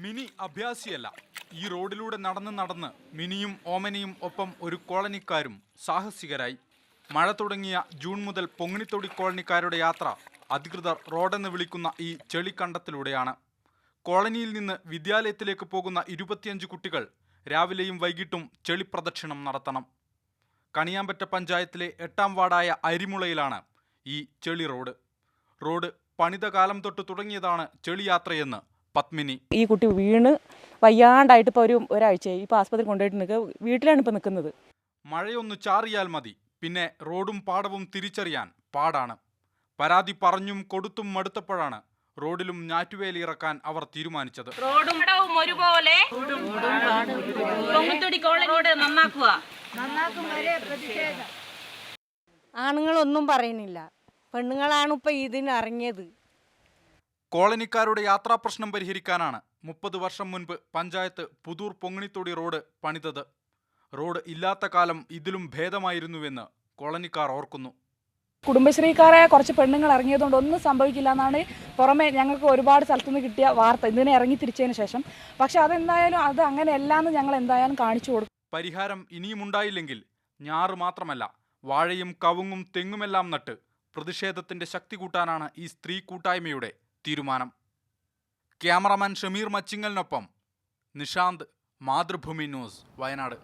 Mini അഭ്യാസിയല്ല. ഈ റോഡിലൂടെ നടന്ന് മിനിയും ഓമനയും ഒപ്പം ഒരു കോളനിക്കാരും സാഹസികരായി. മഴ തുടങ്ങിയ ജൂൺ മുതൽ പൊങ്ങിണിത്തൊടി കോളനിക്കാരുടെ യാത്ര അധികൃതർ റോഡെന്ന് വിളിക്കുന്ന ഈ ചെളിക്കണ്ടത്തിലൂടെയാണ്. കോളനിയിൽ നിന്ന് വിദ്യാലയത്തിലേക്ക് പോകുന്ന 25 കുട്ടികൾ രാവിലെയും വൈകിട്ടും ചെളിപ്രദക്ഷിണം നടത്തണം. കണിയാമ്പറ്റ പഞ്ചായത്തിലെ 8ാം വാർഡായ അരിമുളയിലാണ് ഈ ചെളി റോഡ് പണിത കാലം തൊട്ട് തുടങ്ങിയതാണ് ചെളിയാത്രയെന്ന് പത്മിനി. ഈ കുട്ടി വീണ് വയ്യാണ്ടായിട്ട് ഇപ്പോൾ ഒരാഴ്ചയായി. ഇപ്പോൾ ആസ്പത്രി കൊണ്ടുപോയിട്ട് വീട്ടിലാണ് ഇപ്പോൾ നിൽക്കുന്നത്. മഴയൊന്ന് ചാറിയാൽ മതി, പിന്നെ റോഡും പാടവും തിരിച്ചറിയാൻ പാടാണ്. പരാതി പറഞ്ഞും കൊടുത്തും മടുത്തപ്പോഴാണ് റോഡിലും ഞാറ്റുവേലി ഇറക്കാൻ അവർ തീരുമാനിച്ചത്. റോഡും പാടവും ഒരുപോലെ ആണുങ്ങളൊന്നും പറയുന്നില്ല, പെണ്ണുങ്ങളാണ് ഇപ്പൊ ഇതിനിറങ്ങിയത്. കോളനിക്കാരുടെ യാത്രാ പ്രശ്നം പരിഹരിക്കാനാണ് 30 വർഷം മുൻപ് പഞ്ചായത്ത് പുതൂർ പൊങ്ങിണിത്തൊടി റോഡ് പണിതത്. റോഡ് ഇല്ലാത്ത കാലം ഇതിലും ഭേദമായിരുന്നുവെന്ന് കോളനിക്കാർ ഓർക്കുന്നു. കുടുംബശ്രീക്കാരായ കുറച്ച് പെണ്ണുങ്ങൾ ഇറങ്ങിയതുകൊണ്ട് ഒന്നും സംഭവിക്കില്ല എന്നാണ് പുറമെ ഞങ്ങൾക്ക് ഒരുപാട് സ്ഥലത്തുനിന്ന് കിട്ടിയ വാർത്ത, ഇതിനെ ഇറങ്ങി തിരിച്ചതിന് ശേഷം. പക്ഷെ അതെന്തായാലും അത് അങ്ങനെയല്ലാന്ന് ഞങ്ങൾ എന്തായാലും കാണിച്ചു കൊടുക്കും. പരിഹാരം ഇനിയും ഉണ്ടായില്ലെങ്കിൽ ഞാറ് മാത്രമല്ല, വാഴയും കവുങ്ങും തെങ്ങുമെല്ലാം നട്ട് പ്രതിഷേധത്തിന്റെ ശക്തി കൂട്ടാനാണ് ഈ സ്ത്രീ കൂട്ടായ്മയുടെ തീരുമാനം. ക്യാമറമാൻ ഷമീർ മച്ചിങ്ങലിനൊപ്പം നിഷാന്ത്, മാതൃഭൂമി ന്യൂസ്, വയനാട്.